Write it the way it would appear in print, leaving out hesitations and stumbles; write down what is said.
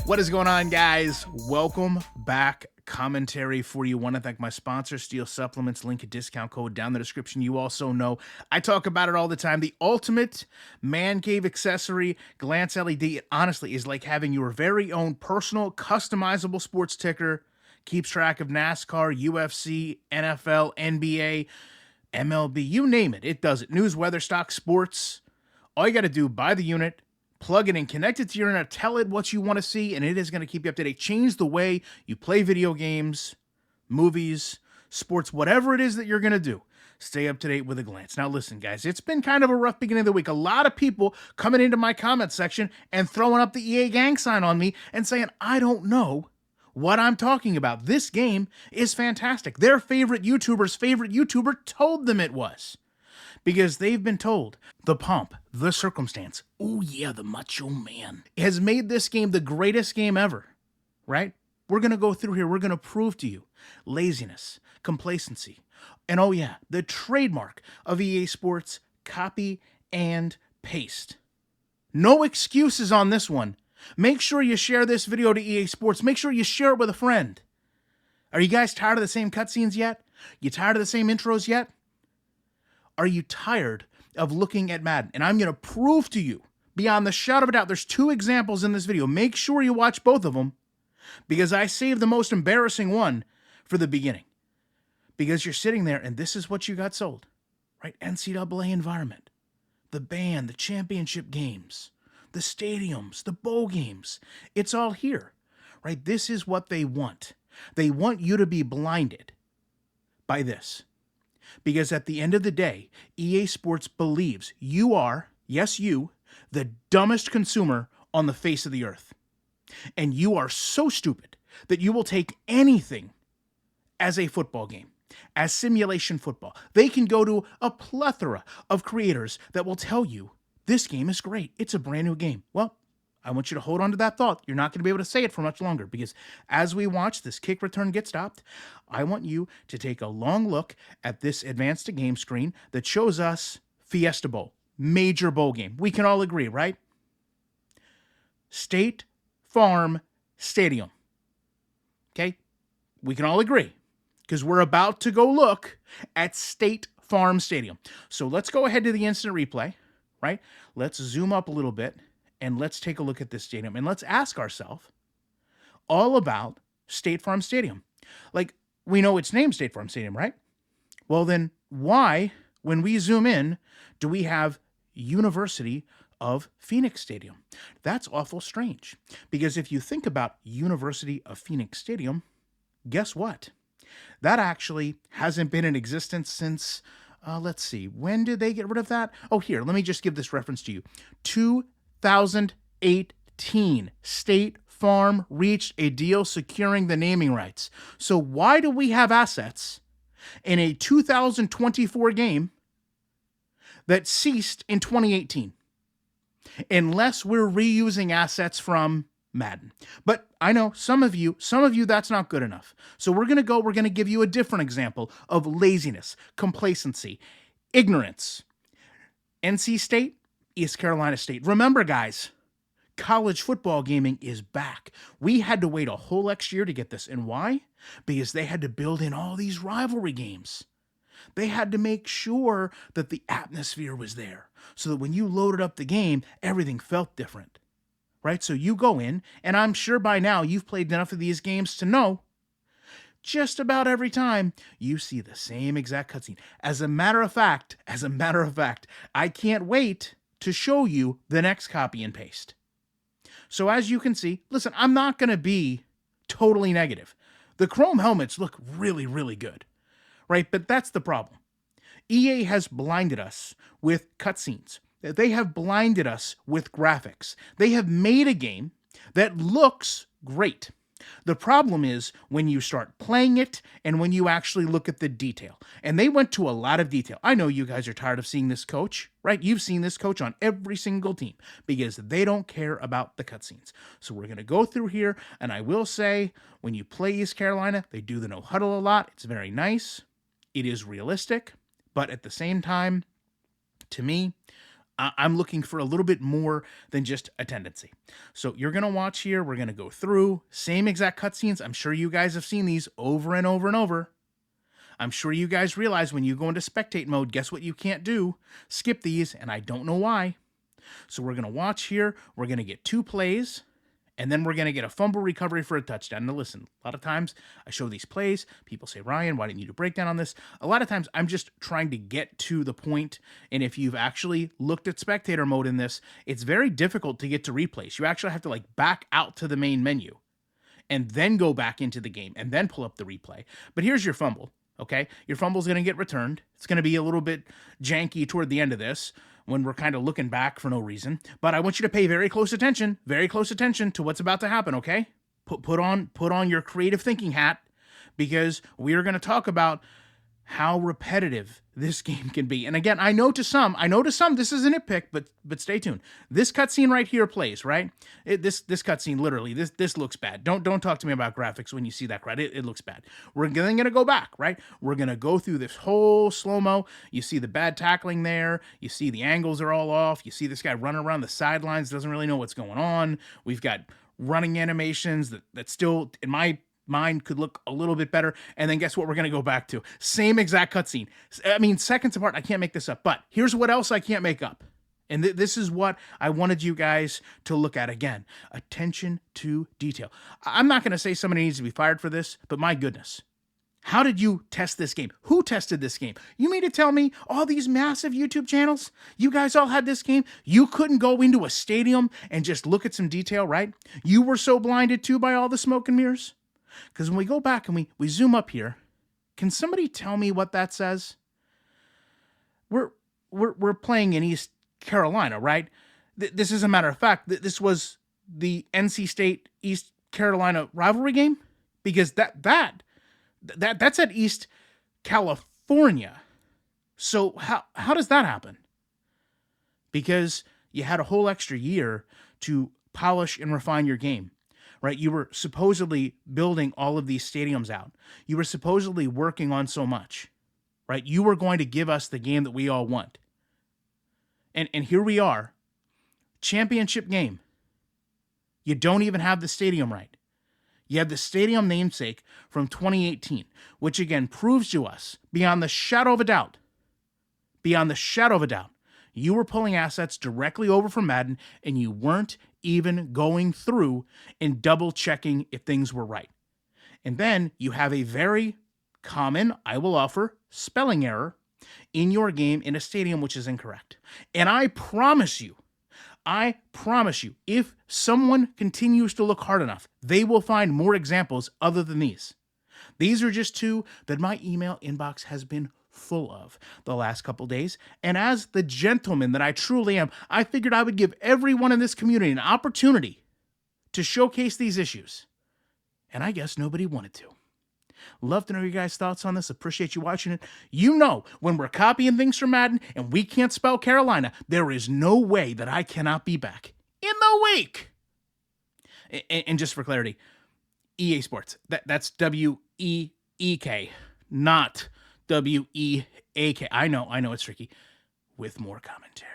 What is going on, guys? Welcome back. Commentary for you. Want to thank my sponsor, Steel Supplements. Link a discount code down in the description. You also know I talk about it all the time. The ultimate man cave accessory, Glance LED. It honestly is like having your very own personal, customizable sports ticker. Keeps track of NASCAR, UFC, NFL, NBA, MLB, you name it. It does it. News, weather, stock, sports. All you got to do, buy the unit, plug it in, connect it to your internet, tell it what you want to see, and it is going to keep you up to date. Change the way you play video games, movies, sports, whatever it is that you're going to do. Stay up to date with a glance. Now, listen, guys, it's been kind of a rough beginning of the week. A lot of people coming into my comment section and throwing up the EA gang sign on me and saying, I don't know what I'm talking about. This game is fantastic. Their favorite YouTuber's favorite YouTuber told them it was. Because they've been told the pomp, the circumstance, oh yeah, the macho man, has made this game the greatest game ever, right? We're going to go through here. We're going to prove to you laziness, complacency, and oh yeah, the trademark of EA Sports, copy and paste. No excuses on this one. Make sure you share this video to EA Sports. Make sure you share it with a friend. Are you guys tired of the same cutscenes yet? You tired of the same intros yet? Are you tired of looking at Madden? And I'm going to prove to you, beyond the shadow of a doubt, there's two examples in this video. Make sure you watch both of them, because I saved the most embarrassing one for the beginning. Because you're sitting there, and this is what you got sold, right? NCAA environment, the band, the championship games, the stadiums, the bowl games. It's all here, right? This is what they want. They want you to be blinded by this. Because at the end of the day, EA Sports believes you are, yes you, the dumbest consumer on the face of the earth. And you are so stupid that you will take anything as a football game, as simulation football. They can go to a plethora of creators that will tell you, this game is great. It's a brand new game. Well, I want you to hold on to that thought. You're not going to be able to say it for much longer, because as we watch this kick return get stopped, I want you to take a long look at this advanced game screen that shows us Fiesta Bowl, major bowl game. We can all agree, right? State Farm Stadium. Okay? We can all agree, because we're about to go look at State Farm Stadium. So let's go ahead to the instant replay, right? Let's zoom up a little bit. And let's take a look at this stadium, and let's ask ourselves all about State Farm Stadium. Like, we know it's named State Farm Stadium, right? Well, then why, when we zoom in, do we have University of Phoenix Stadium? That's awful strange, because if you think about University of Phoenix Stadium, guess what? That actually hasn't been in existence since, let's see, when did they get rid of that? Oh, here, let me just give this reference to you. 2018, State Farm reached a deal securing the naming rights. So why do we have assets in a 2024 game that ceased in 2018? Unless we're reusing assets from Madden. But I know some of you, that's not good enough. So we're going to give you a different example of laziness, complacency, ignorance. NC State, East Carolina State. Remember, guys, college football gaming is back. We had to wait a whole extra year to get this. And why? Because they had to build in all these rivalry games. They had to make sure that the atmosphere was there, so that when you loaded up the game, everything felt different, right? So you go in, and I'm sure by now you've played enough of these games to know just about every time you see the same exact cutscene. As a matter of fact, I can't wait to show you the next copy and paste. So as you can see, listen, I'm not going to be totally negative. The chrome helmets look really, really good, right? But that's the problem. EA has blinded us with cutscenes. They have blinded us with graphics. They have made a game that looks great. The problem is when you start playing it and when you actually look at the detail. And they went to a lot of detail. I know you guys are tired of seeing this coach, right? You've seen this coach on every single team because they don't care about the cutscenes. So we're going to go through here, and I will say, when you play East Carolina, they do the no huddle a lot. It's very nice. It is realistic, but at the same time, to me, I'm looking for a little bit more than just a tendency. So you're going to watch here. We're going to go through same exact cutscenes. I'm sure you guys have seen these over and over and over. I'm sure you guys realize when you go into spectate mode, guess what you can't do? Skip these, and I don't know why. So we're going to watch here. We're going to get 2 plays, and then we're going to get a fumble recovery for a touchdown. Now listen, a lot of times I show these plays. People say, Ryan, why didn't you do a breakdown on this? A lot of times I'm just trying to get to the point, and if you've actually looked at spectator mode in this, it's very difficult to get to replays. You actually have to back out to the main menu and then go back into the game and then pull up the replay. But here's your fumble. Okay, your fumble's going to get returned. It's going to be a little bit janky toward the end of this when we're kind of looking back for no reason. But I want you to pay very close attention to what's about to happen, okay? Put on your creative thinking hat, because we are going to talk about how repetitive this game can be. And again, I know to some this is a nitpick, but stay tuned. This cutscene right here plays, right? This cutscene, literally, this looks bad. Don't talk to me about graphics when you see that crowd. It looks bad. We're then going to go back, right? We're going to go through this whole slow-mo. You see the bad tackling there. You see the angles are all off. You see this guy running around the sidelines, doesn't really know what's going on. We've got running animations that still, in my mind, could look a little bit better. And then guess what? We're going to go back to same exact cutscene. I mean, seconds apart. I can't make this up. But here's what else I can't make up. And this is what I wanted you guys to look at again. Attention to detail. I'm not going to say somebody needs to be fired for this, but my goodness. How did you test this game? Who tested this game? You mean to tell me all these massive YouTube channels, you guys all had this game? You couldn't go into a stadium and just look at some detail, right? You were so blinded too by all the smoke and mirrors? Because when we go back and we zoom up here, can somebody tell me what that says? We're playing in East Carolina, right? This is a matter of fact. This was the NC State East Carolina rivalry game, because that's at East California. So how does that happen? Because you had a whole extra year to polish and refine your game. Right? You were supposedly building all of these stadiums out. You were supposedly working on so much, right? You were going to give us the game that we all want. And here we are, championship game. You don't even have the stadium right. You have the stadium namesake from 2018, which again proves to us, beyond the shadow of a doubt, you were pulling assets directly over from Madden, and you weren't even going through and double checking if things were right. And then you have a very common, I will offer, spelling error in your game in a stadium which is incorrect. And I promise you, if someone continues to look hard enough, they will find more examples other than these. These are just 2 that my email inbox has been full of the last couple days. And as the gentleman that I truly am, I figured I would give everyone in this community an opportunity to showcase these issues. And I guess nobody wanted to. Love to know your guys' thoughts on this. Appreciate you watching it. You know, when we're copying things from Madden and we can't spell Carolina, there is no way that I cannot be back in the week. And just for clarity, EA Sports, that's W-E-E-K, not W-E-A-K. I know it's tricky. With more commentary.